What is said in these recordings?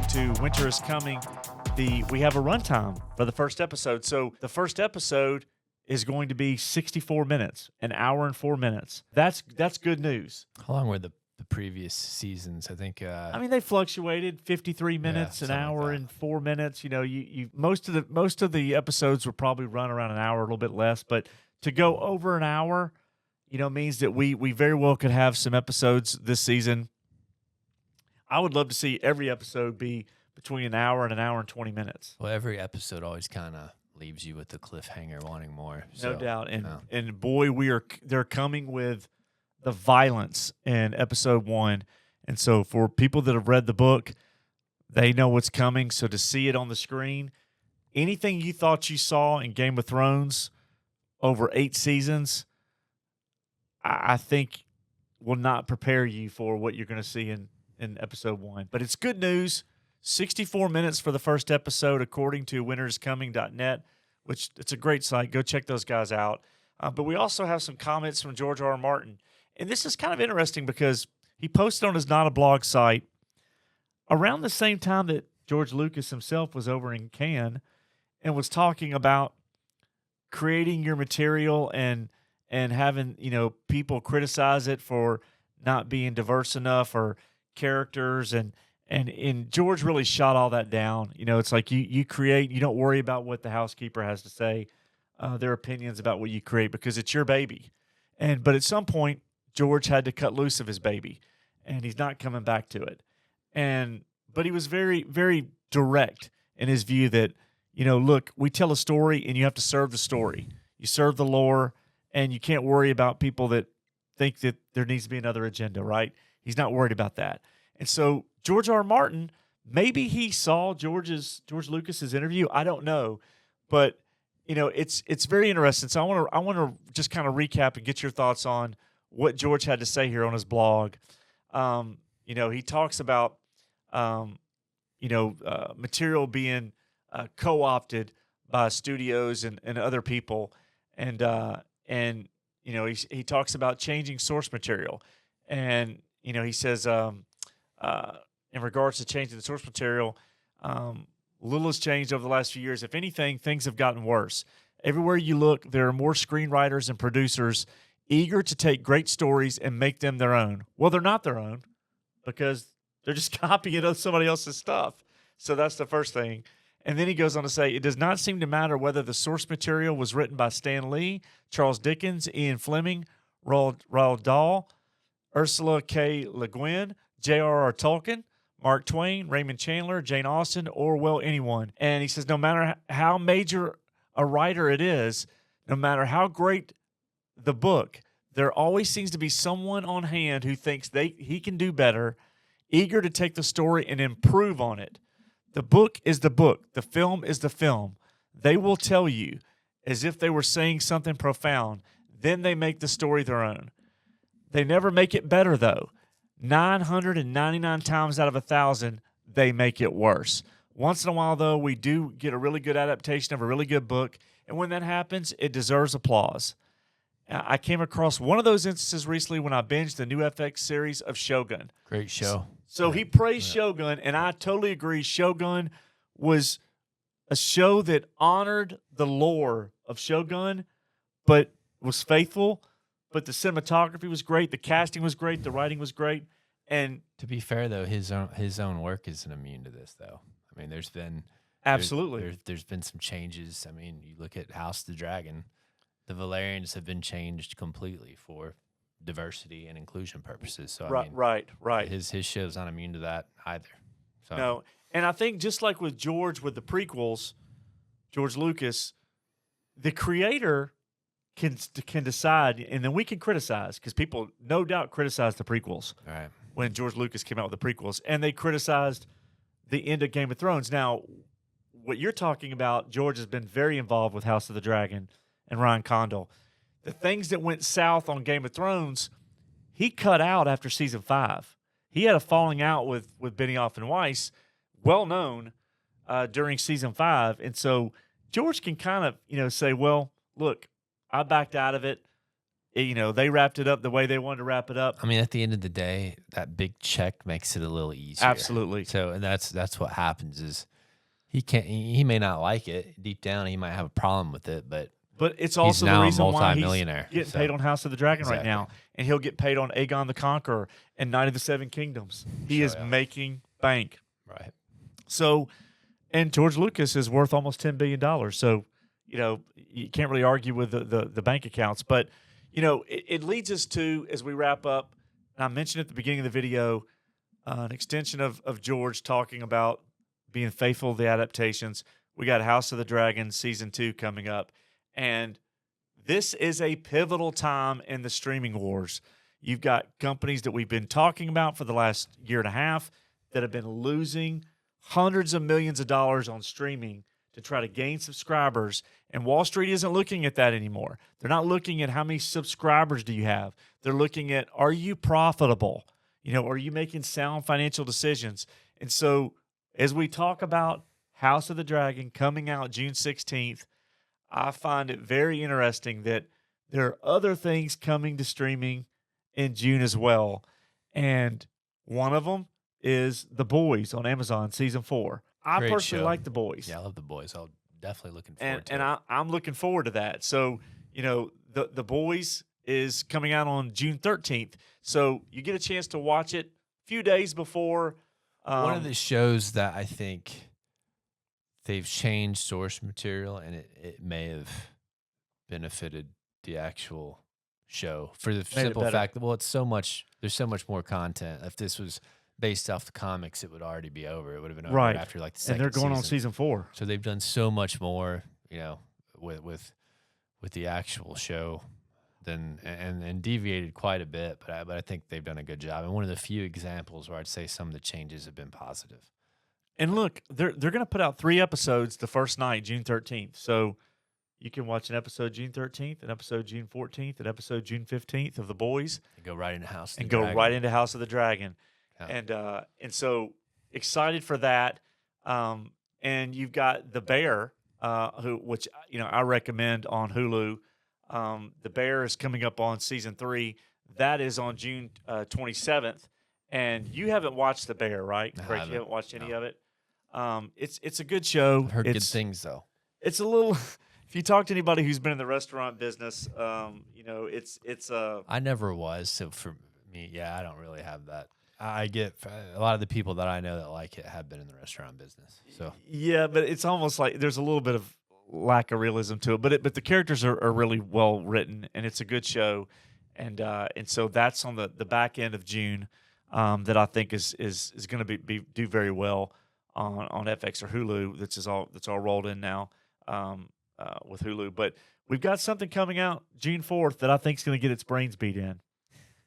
according to Winter is Coming, we have a runtime for the first episode. So the first episode is going to be 64 minutes, an hour and 4 minutes. That's good news. How long were the previous seasons? I think. I mean, they fluctuated 53 minutes, an hour like and 4 minutes. You know, you most of the episodes will probably run around an hour, a little bit less. But to go over an hour, you know, means that we very well could have some episodes this season. I would love to see every episode be between an hour and 20 minutes. Well, every episode always kind of leaves you with the cliffhanger, wanting more. No doubt, and boy, they're coming with the violence in episode 1, and so for people that have read the book, they know what's coming. So to see it on the screen, anything you thought you saw in Game of Thrones over 8 seasons, I think will not prepare you for what you're going to see in episode 1. But it's good news. 64 minutes for the first episode, according to winteriscoming.net, which it's a great site. Go check those guys out. But we also have some comments from George R. R. Martin. And this is kind of interesting because he posted on his Not a Blog site around the same time that George Lucas himself was over in Cannes and was talking about creating your material and having, you know, people criticize it for not being diverse enough or characters and George really shot all that down. You know, it's like you create, you don't worry about what the housekeeper has to say, their opinions about what you create, because it's your baby. But at some point, George had to cut loose of his baby, and he's not coming back to it. But he was very, very direct in his view that, you know, look, we tell a story and you have to serve the story. You serve the lore, and you can't worry about people that think that there needs to be another agenda, right? He's not worried about that. And so George R. R. Martin, maybe he saw George Lucas's interview. I don't know, but you know, it's very interesting. So I want to just kind of recap and get your thoughts on what George had to say here on his blog. You know, he talks about material being co-opted by studios and other people, and you know, he talks about changing source material, and you know, he says. In regards to changing the source material, little has changed over the last few years. If anything, things have gotten worse. Everywhere you look, there are more screenwriters and producers eager to take great stories and make them their own. Well, they're not their own because they're just copying somebody else's stuff. So that's the first thing. And then he goes on to say, it does not seem to matter whether the source material was written by Stan Lee, Charles Dickens, Ian Fleming, Roald Dahl, Ursula K. Le Guin, J.R.R. Tolkien, Mark Twain, Raymond Chandler, Jane Austen, Orwell, anyone. And he says no matter how major a writer it is, no matter how great the book, there always seems to be someone on hand who thinks he can do better, eager to take the story and improve on it. The book is the book. The film is the film. They will tell you as if they were saying something profound. Then they make the story their own. They never make it better, though. 999 times out of 1,000, they make it worse. Once in a while, though, we do get a really good adaptation of a really good book, and when that happens, it deserves applause. I came across one of those instances recently when I binged the new FX series of Shogun. Great show. So he praised Shogun, and I totally agree. Shogun was a show that honored the lore of Shogun, but was faithful. But the cinematography was great, the casting was great, the writing was great, and to be fair though, his own work isn't immune to this though. I mean, there's been there's been some changes. I mean, you look at House of the Dragon, the Valerians have been changed completely for diversity and inclusion purposes. So I mean, right. His show's not immune to that either. So no, and I think just like with George with the prequels, George Lucas, the creator can decide, and then we can criticize, because people no doubt criticized the prequels when George Lucas came out with the prequels, and they criticized the end of Game of Thrones. Now, what you're talking about, George has been very involved with House of the Dragon and Ryan Condal. The things that went south on Game of Thrones, he cut out after season 5. He had a falling out with Benioff and Weiss, well known during season 5, and so George can kind of say, well, look, I backed out of it. they wrapped it up the way they wanted to wrap it up. I mean, at the end of the day, that big check makes it a little easier. Absolutely. So, and that's what happens is he may not like it deep down. He might have a problem with it, but it's also now the reason a why he's multi-millionaire, getting paid on House of the Dragon Exactly. right now, and he'll get paid on Aegon the Conqueror and Knight of the Seven Kingdoms. He is making bank. Right. So, and George Lucas is worth almost $10 billion. So, you can't really argue with the bank accounts. But, it leads us to, as we wrap up, and I mentioned at the beginning of the video, an extension of George talking about being faithful to the adaptations. We got House of the Dragon Season 2 coming up. And this is a pivotal time in the streaming wars. You've got companies that we've been talking about for the last year and a half that have been losing hundreds of millions of dollars on streaming to try to gain subscribers. And Wall Street isn't looking at that anymore. They're not looking at how many subscribers do you have. They're looking at, are you profitable? Are you making sound financial decisions? And so as we talk about House of the Dragon coming out June 16th, I find it very interesting that there are other things coming to streaming in June as well. And one of them is The Boys on Amazon Season 4. I Great personally show. like The Boys. Yeah, I love The Boys. I'll definitely looking forward to and it. I'm looking forward to that. So, The Boys is coming out on June 13th. So you get a chance to watch it a few days before. One of the shows that I think they've changed source material, and it may have benefited the actual show for the simple fact that, it's so much. There's so much more content. If this was based off the comics, it would already be over. It would have been over after like the second season. And they're going on season. Season 4. So they've done so much more, with the actual show and deviated quite a bit. But I think they've done a good job. And one of the few examples where I'd say some of the changes have been positive. And look, they're going to put out 3 episodes the first night, June 13th. So you can watch an episode June 13th, an episode June 14th, an episode June 15th of The Boys. And go right into House of the Dragon. Go right into House of the Dragon. Yeah. And so excited for that. And you've got The Bear, which I recommend on Hulu. The Bear is coming up on Season 3. That is on June 27th. And you haven't watched The Bear, right? Greg, you haven't watched any of it? It's a good show. I've heard good things, though. It's a little. If you talk to anybody who's been in the restaurant business, it's I never was, so for me, I don't really have that. I get a lot of the people that I know that like it have been in the restaurant business. So yeah, but it's almost like there's a little bit of lack of realism to it. But the characters are really well written, and it's a good show, and so that's on the back end of June. That I think is going to be do very well on FX or Hulu. That's all rolled in now with Hulu. But we've got something coming out June 4th that I think is going to get its brains beat in,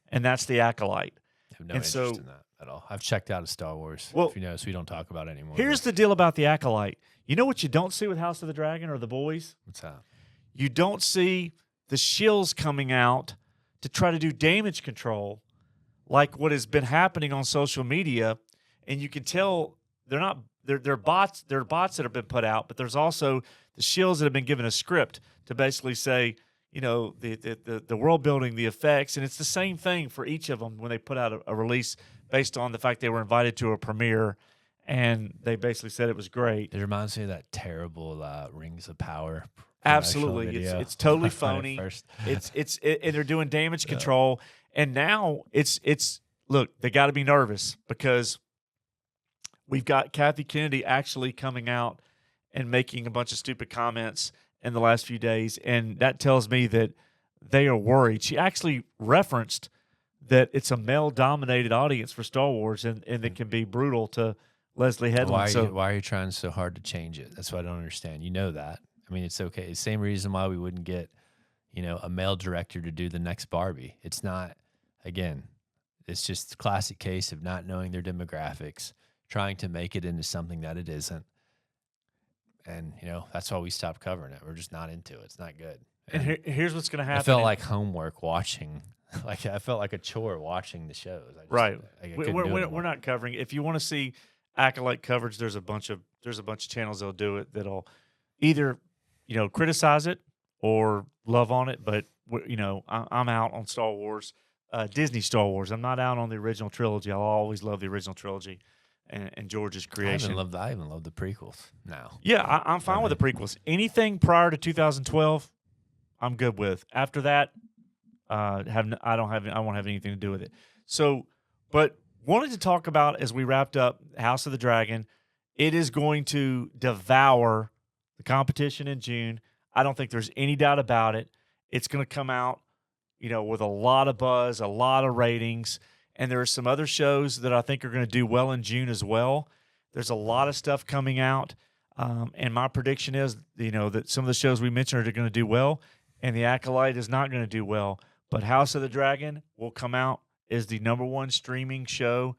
and that's The Acolyte. I have no interest in that at all. I've checked out of Star Wars. Well, if you notice, we don't talk about it anymore. Here's the deal about The Acolyte. You know what you don't see with House of the Dragon or The Boys? What's that? You don't see the shills coming out to try to do damage control like what has been happening on social media, and you can tell they're bots that have been put out, but there's also the shills that have been given a script to basically say, the world building, the effects, and it's the same thing for each of them when they put out a release based on the fact they were invited to a premiere, and they basically said it was great. It reminds me of that terrible Rings of Power. Absolutely, it's totally phony. And they're doing damage control. And now it's look, they got to be nervous because we've got Kathy Kennedy actually coming out and making a bunch of stupid comments in the last few days, and that tells me that they are worried. She actually referenced that it's a male-dominated audience for Star Wars, and it can be brutal to Leslie Headland. Why are you trying so hard to change it? That's what I don't understand. You know that. I mean, it's okay. It's the same reason why we wouldn't get, a male director to do the next Barbie. It's not. Again, it's just the classic case of not knowing their demographics, trying to make it into something that it isn't. And, that's why we stopped covering it. We're just not into it. It's not good. And here's what's going to happen. I felt like homework watching. Like I felt like a chore watching the shows. Right. We're not covering it. If you want to see Acolyte coverage, there's a bunch of channels that'll do it that'll either, criticize it or love on it. But I'm out on Star Wars, Disney Star Wars. I'm not out on the original trilogy. I'll always love the original trilogy and George's creation. I even love the prequels now. Yeah, I'm fine with the prequels. Anything prior to 2012, I'm good with. After that, I won't have anything to do with it. So, but wanted to talk about as we wrapped up House of the Dragon. It is going to devour the competition in June. I don't think there's any doubt about it. It's going to come out, with a lot of buzz, a lot of ratings, and there are some other shows that I think are going to do well in June as well. There's a lot of stuff coming out, and my prediction is, that some of the shows we mentioned are going to do well, and The Acolyte is not going to do well. But House of the Dragon will come out as the #1 streaming show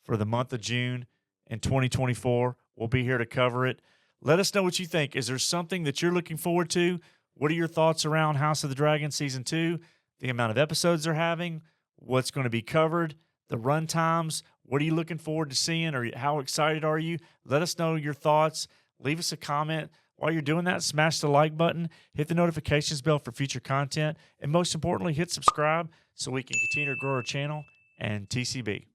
for the month of June in 2024. We'll be here to cover it. Let us know what you think. Is there something that you're looking forward to? What are your thoughts around House of the Dragon Season 2? The amount of episodes they're having? What's going to be covered? The run times? What are you looking forward to seeing? Or how excited are you? Let us know your thoughts. Leave us a comment. While you're doing that, smash the like button, hit the notifications bell for future content, and most importantly, hit subscribe so we can continue to grow our channel and TCB.